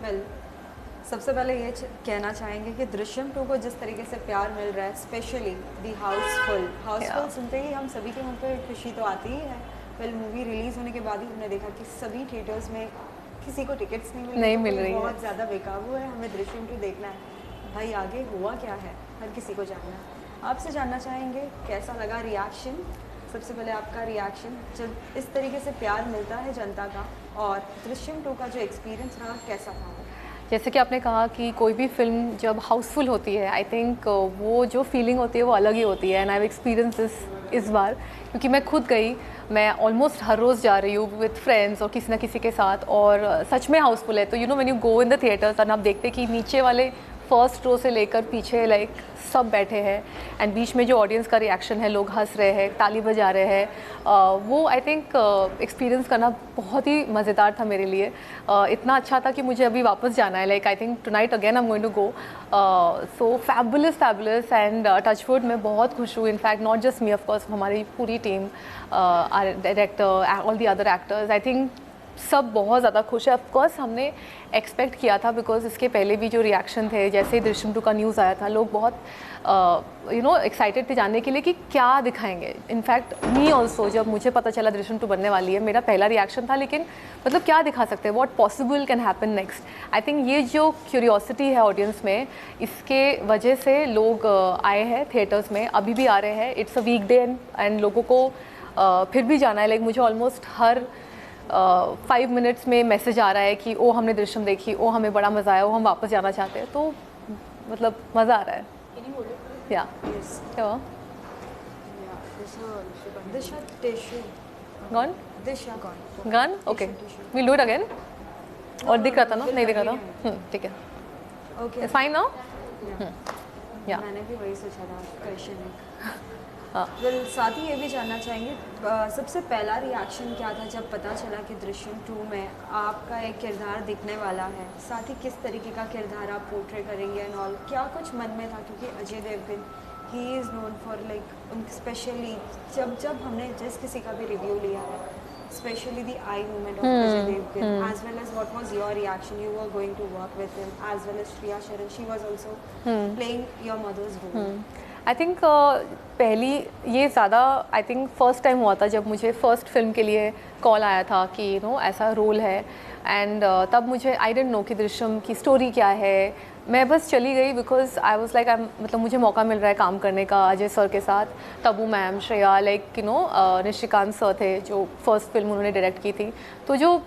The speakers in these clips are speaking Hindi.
वेल सबसे पहले ये कहना चाहेंगे कि दृश्यम 2 को जिस तरीके से प्यार मिल रहा है, स्पेशली दी हाउसफुल Yeah. सुनते ही हम सभी के मुंह पे खुशी तो आती ही है। वेल मूवी रिलीज़ होने के बाद ही हमने देखा कि सभी थिएटर्स में किसी को टिकट्स नहीं मिल रही, नहीं तो मिल कोई रही है। बहुत ज़्यादा बेकाबू है, हमें दृश्यम 2 देखना है। भाई आगे हुआ क्या है, हर किसी को जानना है। आपसे जानना चाहेंगे कैसा लगा रिएक्शन, सबसे पहले आपका रिएक्शन जब इस तरीके से प्यार मिलता है जनता का, और दृश्यम 2 का जो एक्सपीरियंस रहा कैसा था वो? जैसे कि आपने कहा कि कोई भी फ़िल्म जब हाउसफुल होती है, आई थिंक वो जो फीलिंग होती है वो अलग ही होती है। And I have experience this इस बार, क्योंकि मैं खुद गई, मैं ऑलमोस्ट हर रोज़ जा रही हूँ विद फ्रेंड्स और किसी ना किसी के साथ, और सच में हाउसफुल है। तो you know when you go in the theatres and आप देखते कि नीचे वाले फर्स्ट रो से लेकर पीछे लाइक सब बैठे हैं, एंड बीच में जो ऑडियंस का रिएक्शन है, लोग हंस रहे हैं, ताली बजा रहे हैं, वो आई थिंक एक्सपीरियंस करना बहुत ही मज़ेदार था मेरे लिए। इतना अच्छा था कि मुझे अभी वापस जाना है। Like I think tonight again I am going to go. So fabulous and touchwood मैं बहुत खुश हूँ। In fact not just me, of course हमारी पूरी team, director, all the other actors, I think सब बहुत ज़्यादा खुश है। ऑफकोर्स हमने एक्सपेक्ट किया था, बिकॉज इसके पहले भी जो रिएक्शन थे, जैसे दृश्यम 2 का न्यूज़ आया था, लोग बहुत एक्साइटेड थे जानने के लिए कि क्या दिखाएंगे। इनफैक्ट मी ऑल्सो, जब मुझे पता चला दृश्यम 2 बनने वाली है, मेरा पहला रिएक्शन था लेकिन मतलब क्या दिखा सकते हैं, what possible can happen next. I think ये जो क्यूरियोसिटी है ऑडियंस में, इसके वजह से लोग आए हैं थिएटर्स में, अभी भी आ रहे हैं। It's a weekday and लोगों को फिर भी जाना है। लाइक मुझे ऑलमोस्ट हर 5 मिनट्स में मैसेज आ रहा है कि ओ हमने दृश्यम देखी, ओ हमें बड़ा मज़ा आया, ओ हम वापस जाना चाहते हैं। तो मतलब मज़ा आ रहा है। या Yes. क्या Yeah, Disha tissue. Gone Disha gone. Gun okay, Tissue. Will do it again. और दिख रहा था ना? We'll नहीं दिख रहा continue. था? ठीक है, Okay. It's fine now. Yeah. या मैंने भी वही सोचा था क्वेश्चन एक। हाँ। वेल साथ ही ये भी जानना चाहेंगे, सबसे पहला रिएक्शन क्या था जब पता चला कि दृश्यम 2 में आपका एक किरदार दिखने वाला है? साथ ही किस तरीके का किरदार आप पोर्ट्रे करेंगे एंड ऑल, क्या कुछ मन में था? क्योंकि Ajay Devgan he is known for like, specially जब हमने जिस किसी का भी रिव्यू लिया है, specially the eye movement of Ajay Devgan, as well as what was your reaction, you were going to work with him, as well as Shreya Saran, she was also playing your mother's role. I think पहली ये ज़्यादा आई थिंक फर्स्ट टाइम हुआ था जब मुझे फर्स्ट फिल्म के लिए कॉल आया था कि ऐसा रोल है। एंड तब मुझे आई डेंट नो कि दृश्यम की स्टोरी क्या है। मैं बस चली गई बिकॉज आई वाज लाइक मतलब मुझे मौका मिल रहा है काम करने का अजय सर के साथ, Tabu ma'am, Shreya, like Nishikant sir थे जो फर्स्ट फिल्म उन्होंने डायरेक्ट की थी। तो जो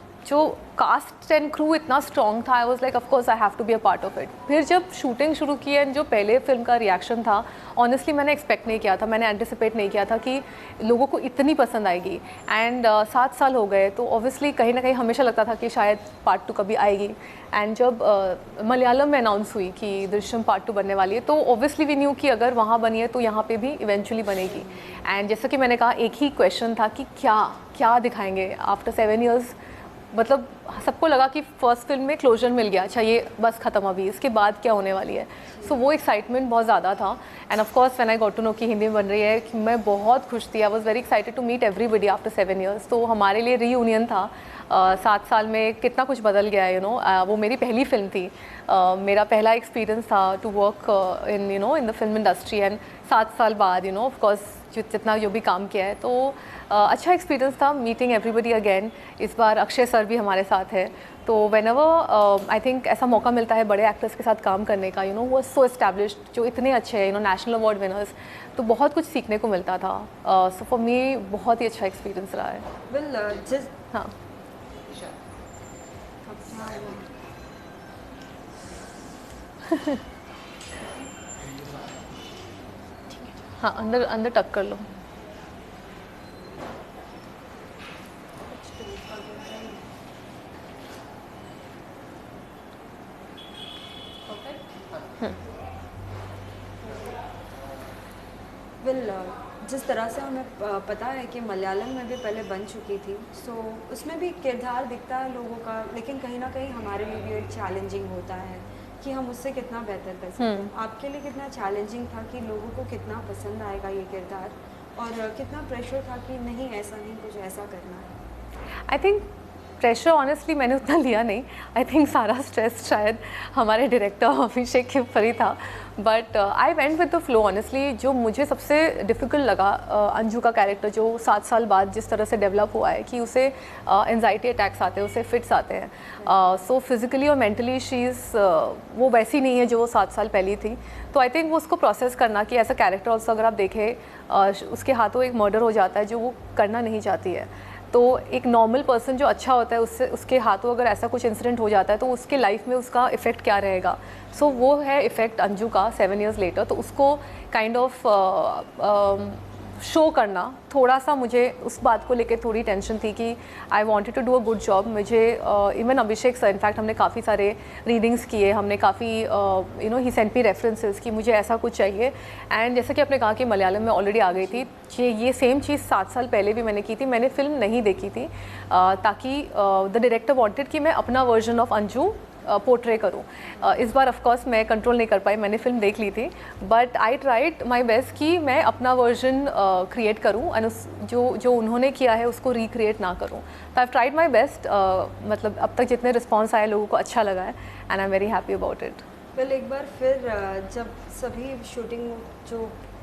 कास्ट एंड क्रू इतना स्ट्रॉन्ग था, I was like of course I have to be a part of it. फिर जब शूटिंग शुरू की एंड जो पहले फिल्म का रिएक्शन था, ऑनेस्टली मैंने एक्सपेक्ट नहीं किया था, मैंने एंटिसिपेट नहीं किया था कि लोगों को इतनी पसंद आएगी। एंड 7 साल हो गए तो ऑब्वियसली कहीं ना कहीं हमेशा लगता था कि शायद पार्ट 2 कभी आएगी। एंड जब मलयालम में अनाउंस हुई कि दृश्यम पार्ट 2 बनने वाली है, तो ऑब्वियसली वी न्यू कि अगर वहाँ बनी है तो यहाँ पे भी इवेंचुअली बनेगी। एंड जैसा कि मैंने कहा, एक ही क्वेश्चन था कि क्या दिखाएंगे आफ्टर 7 ईयर्स। मतलब सबको लगा कि फर्स्ट फिल्म में क्लोजर मिल गया, अच्छा ये बस ख़त्म, अभी इसके बाद क्या होने वाली है। सो वो एक्साइटमेंट बहुत ज़्यादा था। And of course when I got to know कि हिंदी में बन रही है, कि मैं बहुत खुश थी। I was very excited to meet everybody after 7 years. तो हमारे लिए रीयूनियन था। 7 साल में कितना कुछ बदल गया है। वो मेरी पहली फिल्म थी, मेरा पहला एक्सपीरियंस था to work in the film industry. And 7 साल बाद ऑफ कोर्स जितना जो भी काम किया है, तो अच्छा एक्सपीरियंस था मीटिंग एवरीबody अगेन। इस बार अक्षय सर भी हमारे साथ है। तो व्हेनेवर आई थिंक ऐसा मौका मिलता है बड़े एक्टर्स के साथ काम करने का, वो सो एस्टैब्लिश्ड, जो इतने अच्छे हैं, नेशनल अवार्ड विनर्स, तो बहुत कुछ सीखने को मिलता था। सो फॉर मी बहुत ही अच्छा एक्सपीरियंस रहा है। वेल हाँ हाँ, अंदर अंदर टक कर लो। वेल जिस तरह से हमें पता है कि मलयालम में भी पहले बन चुकी थी, सो उसमें भी किरदार दिखता है लोगों का, लेकिन कहीं ना कहीं हमारे लिए भी एक चैलेंजिंग होता है कि हम उससे कितना बेहतर कर सकते हैं। आपके लिए कितना चैलेंजिंग था कि लोगों को कितना पसंद आएगा ये किरदार, और कितना प्रेशर था कि नहीं ऐसा नहीं, कुछ ऐसा करना है? आई थिंक प्रेशर ऑनेस्टली मैंने उतना लिया नहीं। आई थिंक सारा स्ट्रेस शायद हमारे डायरेक्टर अभिषेक के ऊपर ही था, but I went with the flow honestly. जो मुझे सबसे डिफ़िकल्ट लगा, अंजू का कैरेक्टर जो 7 साल बाद जिस तरह से डेवलप हुआ है कि उसे एंजाइटी अटैक्स आते हैं, उसे फिट्स आते हैं, सो फिज़िकली और मेंटली शी इज़ वो वैसी नहीं है जो वो 7 साल पहले थी। तो आई थिंक वो उसको प्रोसेस करना कि ऐसा कैरेक्टर ऑल्सो अगर आप देखें उसके हाथों एक मर्डर हो जाता है जो वो करना नहीं चाहती है। तो एक नॉर्मल पर्सन जो अच्छा होता है उससे उसके हाथों अगर ऐसा कुछ इंसिडेंट हो जाता है तो उसके लाइफ में उसका इफ़ेक्ट क्या रहेगा। सो वो है इफ़ेक्ट अंजू का 7 years लेटर। तो उसको काइंड ऑफ शो करना, थोड़ा सा मुझे उस बात को लेकर थोड़ी टेंशन थी कि I wanted to do a good job. मुझे इवन अभिषेक सर, इनफैक्ट हमने काफ़ी सारे रीडिंग्स किए, हमने काफ़ी ही सेंट मी रेफरेंसेस कि मुझे ऐसा कुछ चाहिए। एंड जैसा कि आपने कहा कि मलयालम में ऑलरेडी आ गई थी, ये सेम चीज़ 7 साल पहले भी मैंने की थी। मैंने फ़िल्म नहीं देखी थी ताकि द डायरेक्टर वांटेड कि मैं अपना वर्जन ऑफ अंजू पोर्ट्रे करूँ। इस बार ऑफ कोर्स मैं कंट्रोल नहीं कर पाई, मैंने फिल्म देख ली थी, but I tried my best कि मैं अपना वर्जन क्रिएट करूँ एंड जो उन्होंने किया है उसको रिक्रिएट ना करूँ। तो आई ट्राइड माय बेस्ट। मतलब अब तक जितने रिस्पॉन्स आए लोगों को अच्छा लगा है and I am very happy about it. Well, एक बार फिर जब सभी शूटिंग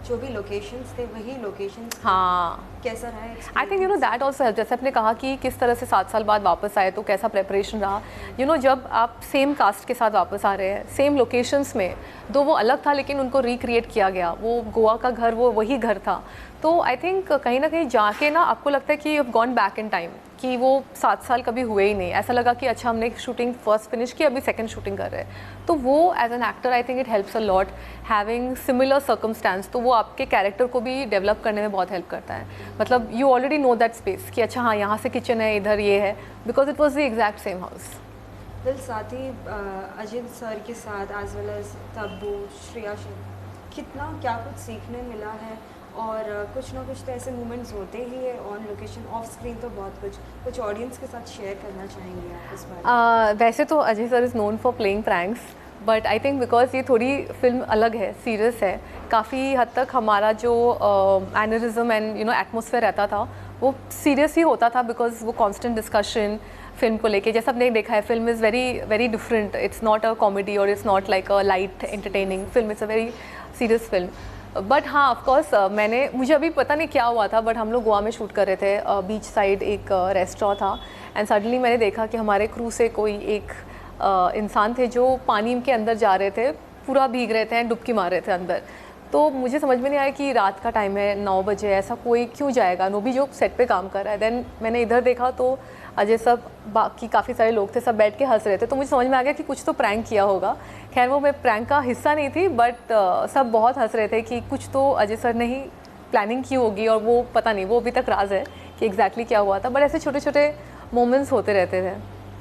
जो भी लोकेशंस थे वही लोकेशंस, हाँ, कैसा रहा? आई थिंक दैट ऑल्सो हेल्प। जैसे आपने कहा कि किस तरह से 7 साल बाद वापस आए तो कैसा प्रेपरेशन रहा। जब आप सेम कास्ट के साथ वापस आ रहे हैं, सेम लोकेशंस में, दो वो अलग था लेकिन उनको रिक्रिएट किया गया, वो गोवा का घर वो वही घर था। तो आई थिंक कहीं ना कहीं जाके ना आपको लगता है कि you have gone back in time, कि वो 7 साल कभी हुए ही नहीं। ऐसा लगा कि अच्छा हमने शूटिंग फर्स्ट फिनिश की, अभी सेकंड शूटिंग कर रहे हैं। तो वो as an actor I think it helps a lot having similar circumstances. तो वो आपके कैरेक्टर को भी डेवलप करने में बहुत हेल्प करता है। मतलब you already know that space कि अच्छा हाँ यहाँ से किचन है, इधर ये है, because it was the exact same house. Well, साथ ही अजित सर के साथ as well as Tabu, Shreya, कितना क्या कुछ सीखने मिला है। और कुछ ना कुछ तो ऐसे मोमेंट्स होते ही है ऑन लोकेशन, ऑफ स्क्रीन तो बहुत कुछ ऑडियंस के साथ शेयर करना चाहेंगे आप इस बारे में? वैसे तो Ajay sir is known for playing pranks, but I think because ये थोड़ी फिल्म अलग है, सीरियस है, काफ़ी हद तक हमारा जो एनरिज्म एंड एटमोसफेयर रहता था वो सीरियस ही होता था, बिकॉज वो कॉन्स्टेंट डिस्कशन फिल्म को लेके, जैसा आपने देखा है film is very very different. It's not a comedy और it's not like a light entertaining film, it's a very serious film. But हाँ, ऑफकोर्स मुझे अभी पता नहीं क्या हुआ था, बट हम लोग गोवा में शूट कर रहे थे, बीच साइड एक रेस्टोरेंट था, एंड सडनली मैंने देखा कि हमारे क्रू से कोई एक इंसान थे जो पानी के अंदर जा रहे थे, पूरा भीग रहे थे एंड डुबकी मार रहे थे अंदर। तो मुझे समझ में नहीं आया कि रात का टाइम है, 9 बजे, ऐसा कोई क्यों जाएगा, नो भी जो सेट पे काम कर रहा है। देन मैंने इधर देखा तो अजय सब, बाकी काफ़ी सारे लोग थे, सब बैठ के हंस रहे थे। तो मुझे समझ में आ गया कि कुछ तो प्रैंक किया होगा। खैर वो मैं प्रैंक का हिस्सा नहीं थी, बट सब बहुत हंस रहे थे कि कुछ तो अजय सर ने ही प्लानिंग की होगी, और वो पता नहीं, वो अभी तक राज है कि एग्जैक्टली क्या हुआ था। बट ऐसे छोटे छोटे मोमेंट्स होते रहते थे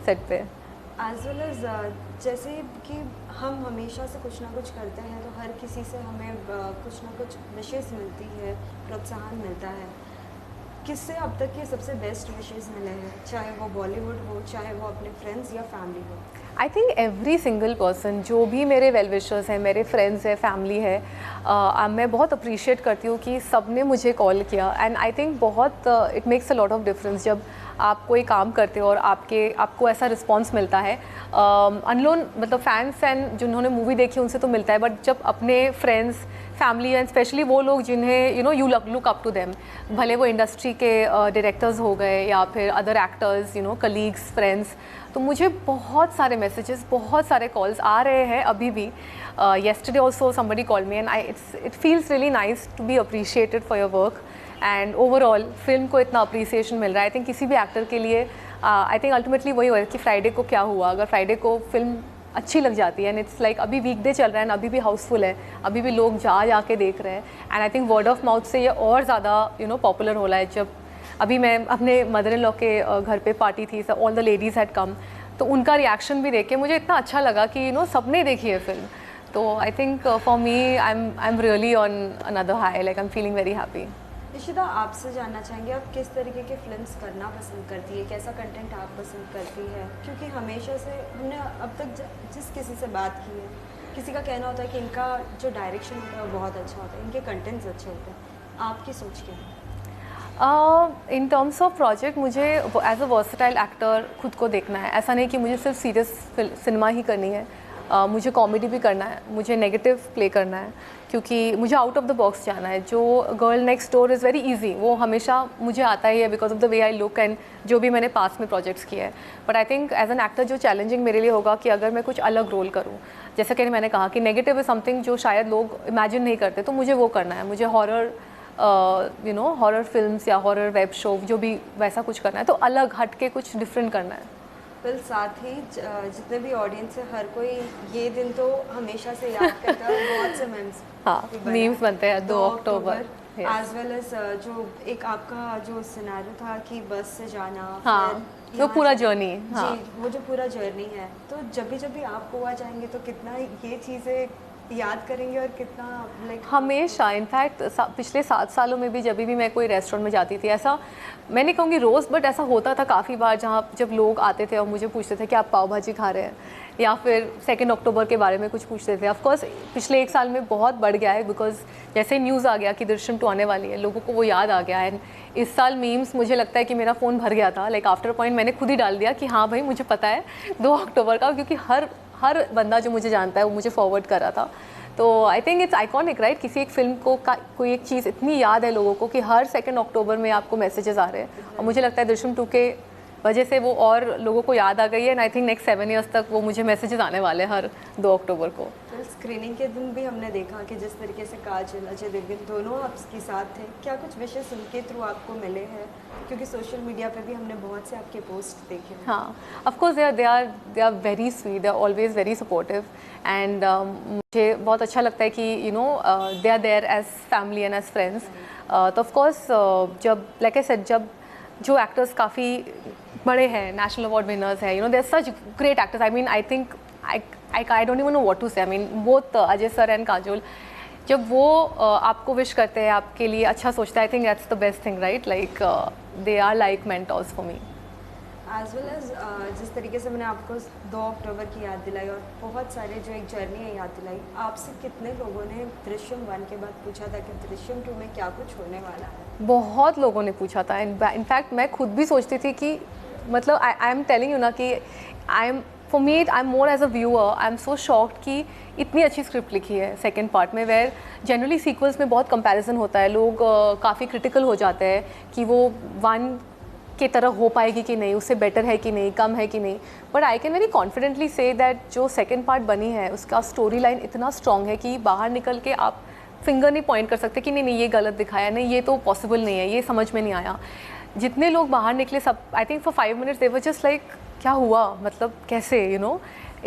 सेट पे। एज वेल एज जैसे कि हम हमेशा से कुछ ना कुछ करते हैं, तो हर किसी से हमें कुछ ना कुछ विशेष मिलती है, प्रोत्साहन मिलता है। किससे अब तक के सबसे बेस्ट विशेष मिले हैं, चाहे वो बॉलीवुड हो, चाहे वो अपने फ्रेंड्स या फैमिली हो? I think every single person, जो भी मेरे वेल विशर्स हैं, मेरे फ्रेंड्स हैं, फैमिली है, मैं बहुत अप्रिशिएट करती हूँ कि सब ने मुझे कॉल किया। एंड आई थिंक बहुत it makes a lot of difference जब आप कोई काम करते हो और आपको ऐसा रिस्पॉन्स मिलता है। अनलोन मतलब फैंस एंड जिन्होंने मूवी देखी उनसे तो मिलता है, बट जब अपने फ्रेंड्स, फैमिली एंड स्पेशली वो लोग जिन्हें you look up to them, भले वो इंडस्ट्री के डायरेक्टर्स हो गए या फिर अदर एक्टर्स, कलीग्स, फ्रेंड्स, तो मुझे बहुत सारे मैसेजेस, बहुत सारे कॉल्स आ रहे हैं अभी भी। Yesterday also somebody call me and it feels really nice to be appreciated for your work. And overall film को इतना अप्रिसिएशन मिल रहा है। आई थिंक किसी भी एक्टर के लिए आई थिंक अल्टीमेटली वही हो कि फ्राइडे को क्या हुआ, अगर फ्राइडे को फिल्म अच्छी लग जाती है एंड इट्स लाइक अभी वीकडे चल रहा है एंड अभी भी हाउसफुल है, अभी भी लोग जा के देख रहे हैं, and I think word of mouth से ये और ज़्यादा पॉपुलर हो रहा है। जब अभी मैं अपने मदर इन लॉ के घर पे पार्टी थी, सब all the ladies had come, तो उनका रिएक्शन भी देख के मुझे इतना अच्छा लगा कि सबने देखी है फिल्म। तो आई think for me I am really on another high, like I am feeling very happy. Nishita, आपसे जानना चाहेंगे आप किस तरीके के फिल्म्स करना पसंद करती है, कैसा कंटेंट आप पसंद करती है? क्योंकि हमेशा से हमने अब तक जिस किसी से बात की है, किसी का कहना होता है कि इनका जो डायरेक्शन होता है वो बहुत अच्छा होता है, इनके कंटेंट्स अच्छे होते हैं। आपकी सोच क्या है? इन टर्म्स ऑफ प्रोजेक्ट मुझे एज अ वर्सटाइल एक्टर खुद को देखना है। ऐसा नहीं कि मुझे सिर्फ सीरियस सिनेमा ही करनी है, मुझे कॉमेडी भी करना है, मुझे नेगेटिव प्ले करना है, क्योंकि मुझे आउट ऑफ द बॉक्स जाना है। जो girl next door is very easy, वो हमेशा मुझे आता ही है because of the way I look and जो भी मैंने पास में प्रोजेक्ट्स किए हैं। But I think as an actor जो चैलेंजिंग मेरे लिए होगा कि अगर मैं कुछ अलग रोल करूँ, जैसा कि मैंने कहा कि नेगेटिव इज़ समथिंग जो शायद लोग इमेजिन नहीं करते, तो मुझे वो करना है। मुझे हॉरर हॉरर फिल्म्स या हॉरर वेब शो जो भी वैसा कुछ करना है, तो अलग हट के कुछ डिफरेंट करना है। फिर साथ ही जितने भी ऑडियंस है, हर कोई ये दिन तो हमेशा से याद करता है। बहुत से मीम्स, हाँ, मीम्स बनते हैं 2 अक्टूबर एज वेल एज जो एक आपका जो सिनेरियो था कि बस से जाना, हाँ, वो पूरा जर्नी, हाँ जी, वो जो पूरा जर्नी है, तो जब भी आप गोवा जाएंगे तो कितना ये चीज़ें याद करेंगे और कितना लाइक हमेशा। इनफैक्ट पिछले 7 सालों में भी जब भी मैं कोई रेस्टोरेंट में जाती थी, ऐसा मैं नहीं कहूँगी रोज़, बट ऐसा होता था काफ़ी बार जहाँ जब लोग आते थे और मुझे पूछते थे कि आप पाव भाजी खा रहे हैं, या फिर 2 अक्टूबर के बारे में कुछ पूछते थे। ऑफकोर्स पिछले 1 साल में बहुत बढ़ गया है, बिकॉज जैसे न्यूज़ आ गया कि दृश्यम 2 आने वाली है, लोगों को वो याद आ गया है। इस साल मीम्स मुझे लगता है कि मेरा फ़ोन भर गया था, लाइक आफ्टर पॉइंट मैंने खुद ही डाल दिया कि हाँ भाई मुझे पता है 2 अक्टूबर का, क्योंकि हर बंदा जो मुझे जानता है वो मुझे फॉरवर्ड कर रहा था। तो आई थिंक इट्स आइकॉनिक, राइट? किसी एक फिल्म को कोई एक चीज़ इतनी याद है लोगों को कि हर 2 अक्टूबर में आपको मैसेजेस आ रहे हैं, और मुझे लगता है दृश्यम 2 के वजह से वो और लोगों को याद आ गई है। And I think next 7 years तक वो मुझे मैसेजेस आने वाले हैं हर 2 अक्टूबर को। तो स्क्रीनिंग के दिन भी हमने देखा कि जिस तरीके से काजल, अजय देवगन दोनों आपके साथ थे, क्या कुछ विशेष उनके थ्रू आपको मिले हैं? क्योंकि सोशल मीडिया पे भी हमने बहुत से आपके पोस्ट देखे हैं। हाँ, of course they are very sweet, they are always very supportive, and मुझे बहुत अच्छा लगता है कि they are there as family and as friends. तो ऑफ कोर्स जब लाइक आई सेड, जब जो एक्टर्स काफ़ी बड़े हैं, नेशनल अवार्ड विनर्स हैं, they are such great actors. I mean I think I don't even know what to say. I mean both Ajay sir and Kajol, जब वो आपको विश करते हैं, आपके लिए अच्छा सोचता है, I think that's the best thing, right? Like they are like mentors for me. As well as जिस तरीके से मैंने आपको 2 अक्टूबर की याद दिलाई और बहुत सारे जो एक जर्नी है याद दिलाई, आपसे कितने लोगों ने दृश्यम 1 के बाद पूछा था कि दृश्यम 2 में क्या कुछ होने वाला है? बहुत लोगों ने पूछा था। इनफैक्ट मैं खुद भी सोचती थी कि मतलब आई एम टेलिंग यू ना कि for me I am more as a viewer, I am so shocked कि इतनी अच्छी स्क्रिप्ट लिखी है सेकंड पार्ट में, वेयर जनरली सीक्वल्स में बहुत कंपैरिजन होता है, लोग काफ़ी क्रिटिकल हो जाते हैं कि वो 1 की तरह हो पाएगी कि नहीं, उससे बेटर है कि नहीं, कम है कि नहीं। But I can very confidently say that जो सेकेंड पार्ट बनी है उसका स्टोरी लाइन इतना स्ट्रॉन्ग है कि बाहर निकल के आप फिंगर नहीं पॉइंट कर सकते कि नहीं ये गलत दिखाया, नहीं ये तो पॉसिबल नहीं है, ये समझ में नहीं आया। जितने लोग बाहर निकले सब, I think for 5 minutes they were just like क्या हुआ, मतलब कैसे,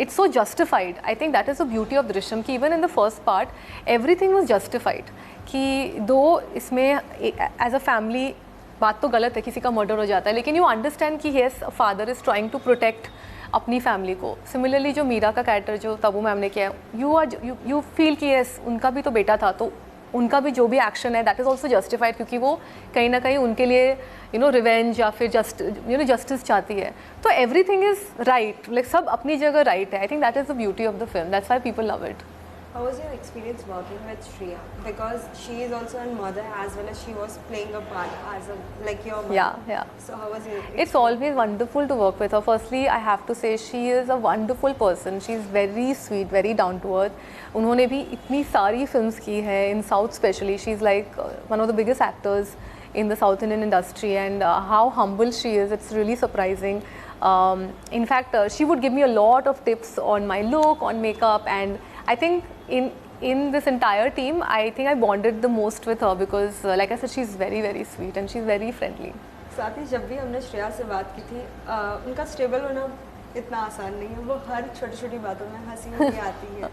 it's so justified. I think that is the beauty of Drishyam कि even in the first part everything was justified, कि दो इसमें एज अ फैमिली बात तो गलत है, किसी का मर्डर हो जाता है, लेकिन यू अंडरस्टैंड कि yes father is trying to protect अपनी फैमिली को। सिमिलरली जो मीरा का कैरेक्टर जो तबू मैम ने किया है, यू फील कि येस उनका भी तो बेटा था, तो उनका भी जो भी एक्शन है दैट इज़ ऑल्सो जस्टिफाइड, क्योंकि वो कहीं ना कहीं उनके लिए रिवेंज या फिर जस्टिस चाहती है। तो एवरीथिंग इज़ राइट, लाइक सब अपनी जगह राइट है। I think that is the beauty of the film, that's why people love it. How was your experience working with Shreya? Because she is also a mother as well as she was playing a part as like your mother. Yeah. So how was your experience? It's always wonderful to work with her. Firstly, I have to say she is a wonderful person. She is very sweet, very down to earth. उन्होंने भी इतनी सारी films की है in South especially. She is like one of the biggest actors in the South Indian industry, and how humble she is, it's really surprising. In fact, she would give me a lot of tips on my look, on makeup, and I think in this entire team, I think I bonded the most with her because, like I said, she's very very sweet and she's very friendly. साथ ही जब भी हमने श्रेया से बात की थी, उनका स्टेबल होना इतना आसान नहीं है, वो हर छोटी छोटी बातों में हंसी भी आती है।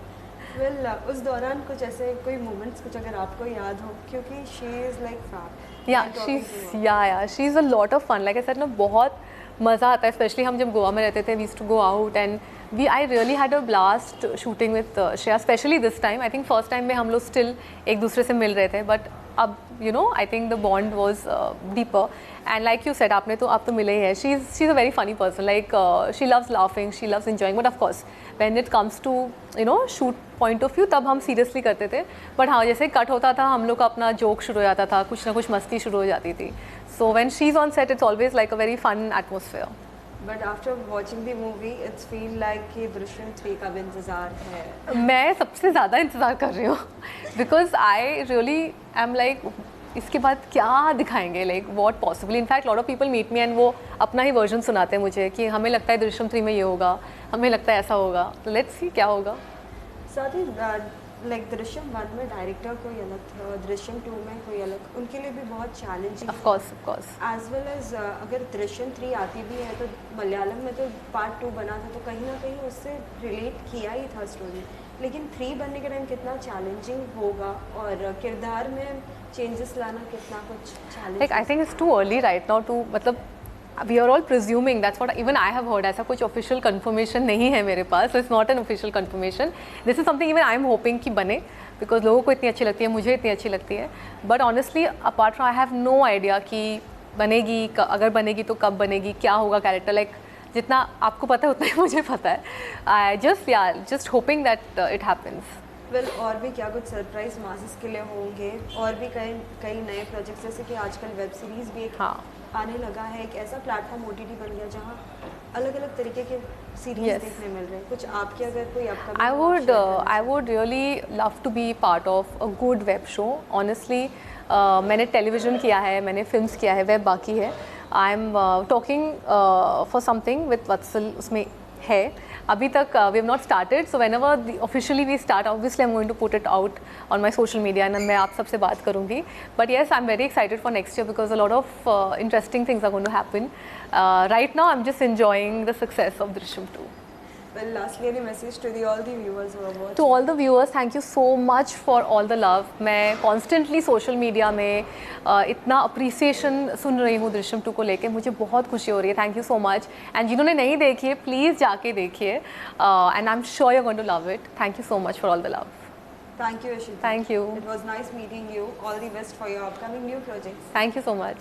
वेल उस दौरान कुछ ऐसे कोई मोमेंट्स कुछ अगर आपको याद हो, क्योंकि शी इज़ लाइक फैन। या she is a lot of fun, like I said ना, बहुत मज़ा आता है, स्पेशली हम जब गोवा में रहते थे, we used to go out and I really had a blast shooting with Shreya, especially this time. I think first time में हम लोग still एक दूसरे से मिल रहे थे, but अब I think the bond was deeper. And like you said, आपने तो आप तो मिले ही हैं. She's a very funny person. Like she loves laughing, she loves enjoying. But of course, when it comes to shoot point of view, तब हम seriously करते थे. But हाँ, जैसे कट होता था, हम लोग का अपना जोक शुरू हो जाता था, कुछ ना कुछ मस्ती शुरू हो जाती थी. So when she's on set, it's always like a very fun atmosphere. But after watching the movie it's feel like कि दृश्यम 3 का भी इंतज़ार है। मैं सबसे ज़्यादा इंतज़ार कर रही हूँ because I really I am like इसके बाद क्या दिखाएंगे, like what possible. In fact lot of people meet me and वो अपना ही वर्जन सुनाते हैं मुझे कि हमें लगता है दृश्यम 3 में ये होगा, हमें लगता है ऐसा होगा, तो लेट्स सी क्या होगा। साथ ही लाइक दृश्यम 1 में डायरेक्टर कोई अलग था, दृश्यम 2 में कोई अलग, उनके लिए भी बहुत challenging of course as well as अगर दृश्यम 3 आती भी है तो मलयालम में तो पार्ट 2 बना था तो कहीं ना कहीं उससे रिलेट किया ही था स्टोरी, लेकिन 3 बनने के टाइम कितना चैलेंजिंग होगा और किरदार में चेंजेस लाना कितना कुछ challenge. Like I think it's too early right now too, मतलब we are all presuming, that's what even I have heard, ऐसा कुछ ऑफिशियल कंफर्मेशन नहीं है मेरे पास, so it's not an official confirmation. This is something even I am hoping कि बने, बिकॉज लोगों को इतनी अच्छी लगती है, मुझे इतनी अच्छी लगती है, but honestly apart from I have no idea कि बनेगी, अगर बनेगी तो कब बनेगी, क्या होगा कैरेक्टर, लाइक जितना आपको पता है उतना ही मुझे पता है। I just hoping that it happens. Well और भी क्या कुछ सरप्राइज मासेस के लिए होंगे, और भी कई नए प्रोजेक्ट्स, जैसे कि आजकल वेब सीरीज़ भी एक आने लगा है, एक ऐसा प्लेटफॉर्म OTT बन गया जहाँ अलग अलग तरीके के सीरीज देखने मिल रहे हैं। कुछ आपके अगर कोई upcoming I would really love to be part of a good web show. Honestly मैंने टेलीविज़न किया है, मैंने फिल्म्स किया है, वेब बाकी है। I am talking for something with Vatsal, उसमें है अभी तक we have not started, so whenever officially we start obviously I am going to put it out on my social media and मैं आप सबसे बात करूँगी। But yes I am very excited for next year because a lot of interesting things are going to happen. Right now I am just enjoying the success of Drishyam 2. Well, lastly, any message to all the viewers who are watching? To all the viewers, thank you so much for all the love. मैं constantly social media में इतना appreciation सुन रही हूँ दृश्यम 2 को लेके, मुझे बहुत खुशी हो रही है। Thank you so much. And जिन्होंने नहीं देखी है, please जाके देखिए. And I'm sure you're going to love it. Thank you so much for all the love. Thank you, Ashita. Thank you. It was nice meeting you. All the best for your upcoming new projects. Thank you so much.